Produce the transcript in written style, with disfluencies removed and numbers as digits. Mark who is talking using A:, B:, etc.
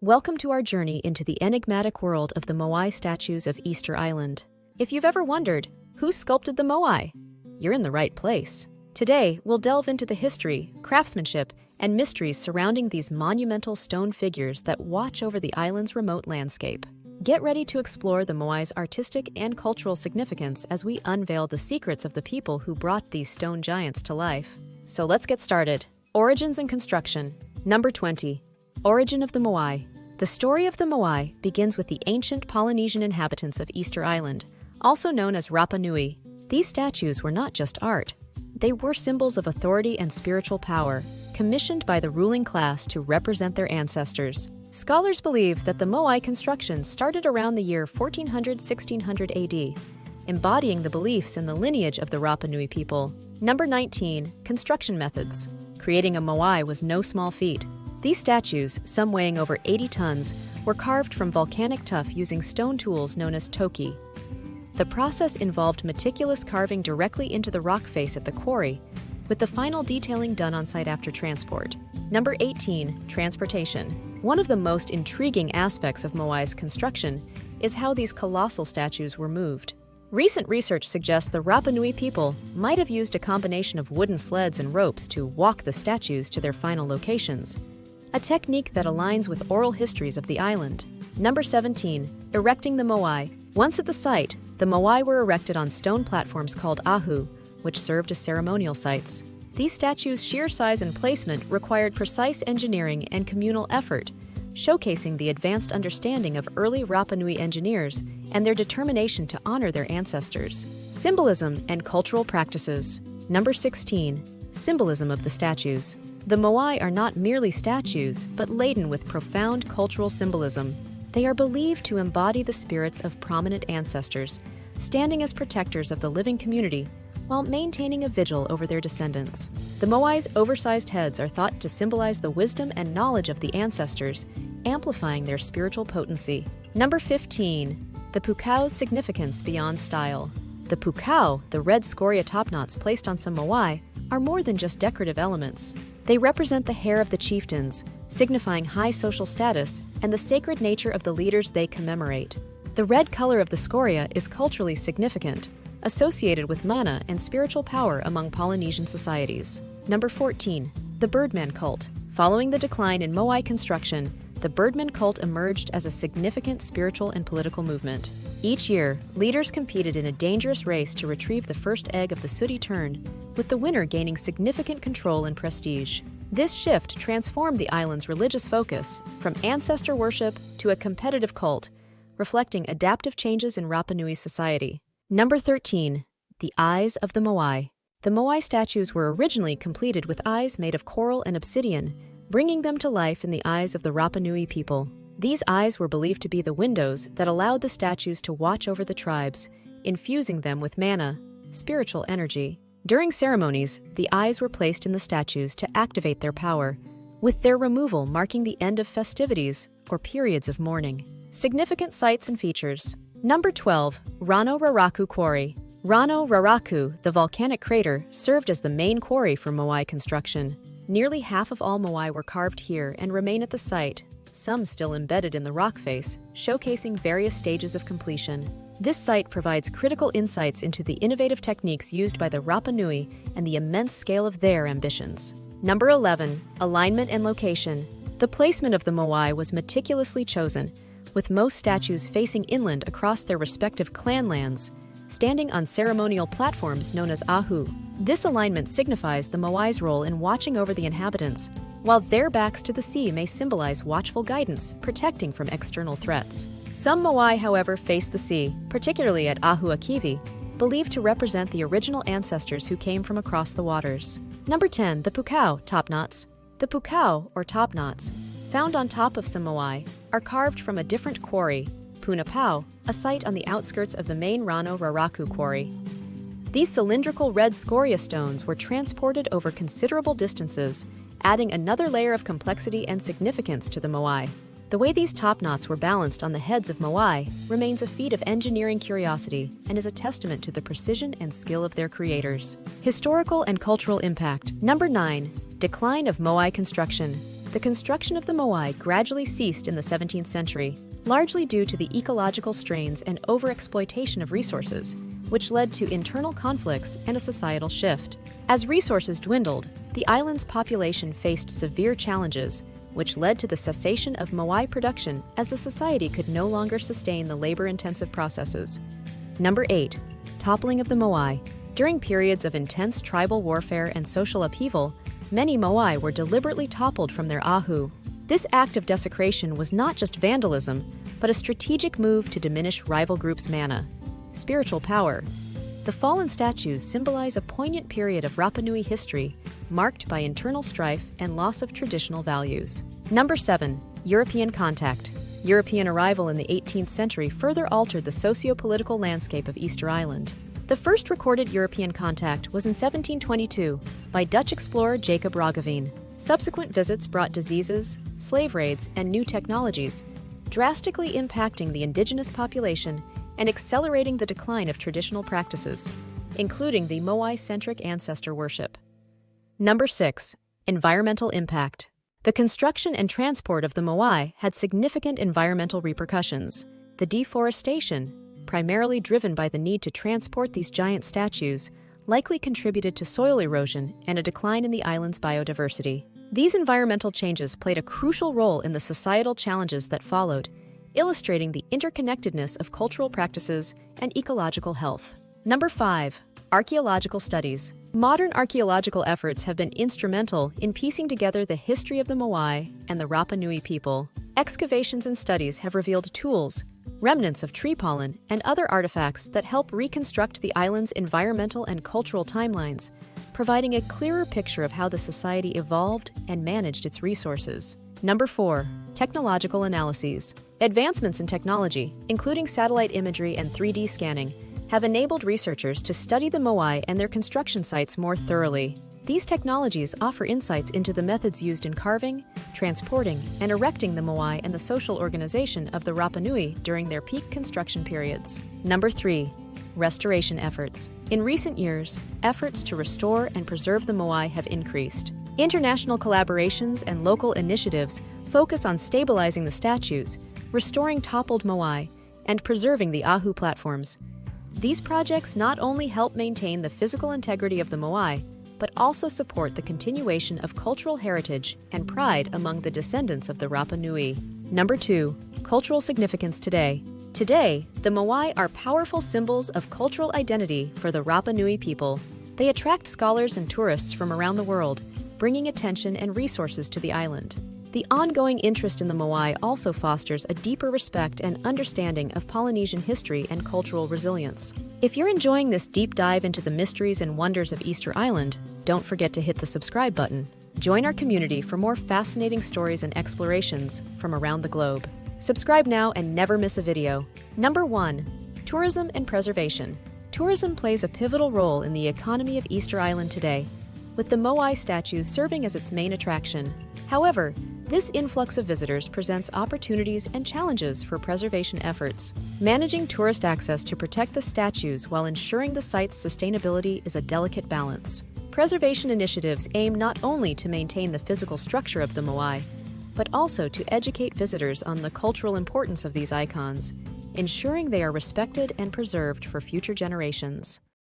A: Welcome to our journey into the enigmatic world of the Moai statues of Easter Island. If you've ever wondered, who sculpted the Moai? You're in the right place. Today, we'll delve into the history, craftsmanship, and mysteries surrounding these monumental stone figures that watch over the island's remote landscape. Get ready to explore the Moai's artistic and cultural significance as we unveil the secrets of the people who brought these stone giants to life. So let's get started. Origins and construction. Number 20. Origin of the Moai. The story of the Moai begins with the ancient Polynesian inhabitants of Easter Island, also known as Rapa Nui. These statues were not just art. They were symbols of authority and spiritual power, commissioned by the ruling class to represent their ancestors. Scholars believe that the Moai construction started around the year 1400–1600 AD, embodying the beliefs and the lineage of the Rapa Nui people. Number 19. Construction methods. Creating a Moai was no small feat. These statues, some weighing over 80 tons, were carved from volcanic tuff using stone tools known as toki. The process involved meticulous carving directly into the rock face at the quarry, with the final detailing done on site after transport. Number 18. Transportation. One of the most intriguing aspects of Moai's construction is how these colossal statues were moved. Recent research suggests the Rapa Nui people might have used a combination of wooden sleds and ropes to walk the statues to their final locations, a technique that aligns with oral histories of the island. Number 17. Erecting the Moai. Once at the site, the Moai were erected on stone platforms called ahu, which served as ceremonial sites. These statues' sheer size and placement required precise engineering and communal effort, showcasing the advanced understanding of early Rapa Nui engineers and their determination to honor their ancestors. Symbolism and cultural practices. Number 16. Symbolism of the statues. The Moai are not merely statues, but laden with profound cultural symbolism. They are believed to embody the spirits of prominent ancestors, standing as protectors of the living community while maintaining a vigil over their descendants. The Moai's oversized heads are thought to symbolize the wisdom and knowledge of the ancestors, amplifying their spiritual potency. Number 15. The pukau's significance beyond style. The pukau, the red scoria topknots placed on some Moai, are more than just decorative elements. They represent the hair of the chieftains, signifying high social status and the sacred nature of the leaders they commemorate. The red color of the scoria is culturally significant, associated with mana and spiritual power among Polynesian societies. Number 14. The Birdman cult. Following the decline in Moai construction, the Birdman cult emerged as a significant spiritual and political movement. Each year, leaders competed in a dangerous race to retrieve the first egg of the sooty tern, with the winner gaining significant control and prestige. This shift transformed the island's religious focus from ancestor worship to a competitive cult, reflecting adaptive changes in Rapa Nui society. Number 13. The eyes of the Moai. The Moai statues were originally completed with eyes made of coral and obsidian, bringing them to life in the eyes of the Rapa Nui people. These eyes were believed to be the windows that allowed the statues to watch over the tribes, infusing them with mana, spiritual energy. During ceremonies, the eyes were placed in the statues to activate their power, with their removal marking the end of festivities or periods of mourning. Significant sites and features. Number 12. Rano Raraku Quarry. Rano Raraku, the volcanic crater, served as the main quarry for Moai construction. Nearly half of all Moai were carved here and remain at the site, some still embedded in the rock face, showcasing various stages of completion. This site provides critical insights into the innovative techniques used by the Rapa Nui and the immense scale of their ambitions. Number 11. Alignment and location. The placement of the Moai was meticulously chosen, with most statues facing inland across their respective clan lands, standing on ceremonial platforms known as ahu. This alignment signifies the Moai's role in watching over the inhabitants, while their backs to the sea may symbolize watchful guidance, protecting from external threats. Some Moai, however, face the sea, particularly at Ahu Akivi, believed to represent the original ancestors who came from across the waters. Number 10. The pukau topknots. The pukau, or topknots, found on top of some Moai, are carved from a different quarry, Punapau, a site on the outskirts of the main Rano Raraku quarry. These cylindrical red scoria stones were transported over considerable distances, adding another layer of complexity and significance to the Moai. The way these topknots were balanced on the heads of Moai remains a feat of engineering curiosity and is a testament to the precision and skill of their creators. Historical and cultural impact. Number 9. Decline of Moai construction. The construction of the Moai gradually ceased in the 17th century, largely due to the ecological strains and overexploitation of resources, which led to internal conflicts and a societal shift. As resources dwindled, the island's population faced severe challenges, which led to the cessation of Moai production as the society could no longer sustain the labor-intensive processes. Number 8. Toppling of the Moai. During periods of intense tribal warfare and social upheaval, many Moai were deliberately toppled from their ahu. This act of desecration was not just vandalism, but a strategic move to diminish rival groups' mana. Spiritual power. The fallen statues symbolize a poignant period of Rapa Nui history, marked by internal strife and loss of traditional values. Number 7. European contact. European arrival in the 18th century further altered the socio-political landscape of Easter Island. The first recorded European contact was in 1722 by Dutch explorer Jacob Roggeveen. Subsequent visits brought diseases, slave raids, and new technologies, drastically impacting the indigenous population and accelerating the decline of traditional practices, including the Moai-centric ancestor worship. Number 6. Environmental impact. The construction and transport of the Moai had significant environmental repercussions. The deforestation, primarily driven by the need to transport these giant statues, likely contributed to soil erosion and a decline in the island's biodiversity. These environmental changes played a crucial role in the societal challenges that followed, illustrating the interconnectedness of cultural practices and ecological health. Number 5. Archaeological studies. Modern archaeological efforts have been instrumental in piecing together the history of the Moai and the Rapa Nui people. Excavations and studies have revealed tools, remnants of tree pollen, and other artifacts that help reconstruct the island's environmental and cultural timelines, providing a clearer picture of how the society evolved and managed its resources. Number 4. Technological analyses. Advancements in technology, including satellite imagery and 3D scanning, have enabled researchers to study the Moai and their construction sites more thoroughly. These technologies offer insights into the methods used in carving, transporting, and erecting the Moai and the social organization of the Rapa Nui during their peak construction periods. Number 3. Restoration efforts. In recent years, efforts to restore and preserve the Moai have increased. International collaborations and local initiatives focus on stabilizing the statues, restoring toppled Moai, and preserving the ahu platforms. These projects not only help maintain the physical integrity of the Moai, but also support the continuation of cultural heritage and pride among the descendants of the Rapa Nui. Number 2. Cultural significance today. Today, the Moai are powerful symbols of cultural identity for the Rapa Nui people. They attract scholars and tourists from around the world, bringing attention and resources to the island. The ongoing interest in the Moai also fosters a deeper respect and understanding of Polynesian history and cultural resilience. If you're enjoying this deep dive into the mysteries and wonders of Easter Island, don't forget to hit the subscribe button. Join our community for more fascinating stories and explorations from around the globe. Subscribe now and never miss a video. Number 1. Tourism and preservation. Tourism plays a pivotal role in the economy of Easter Island today, with the Moai statues serving as its main attraction. However, this influx of visitors presents opportunities and challenges for preservation efforts. Managing tourist access to protect the statues while ensuring the site's sustainability is a delicate balance. Preservation initiatives aim not only to maintain the physical structure of the Moai, but also to educate visitors on the cultural importance of these icons, ensuring they are respected and preserved for future generations.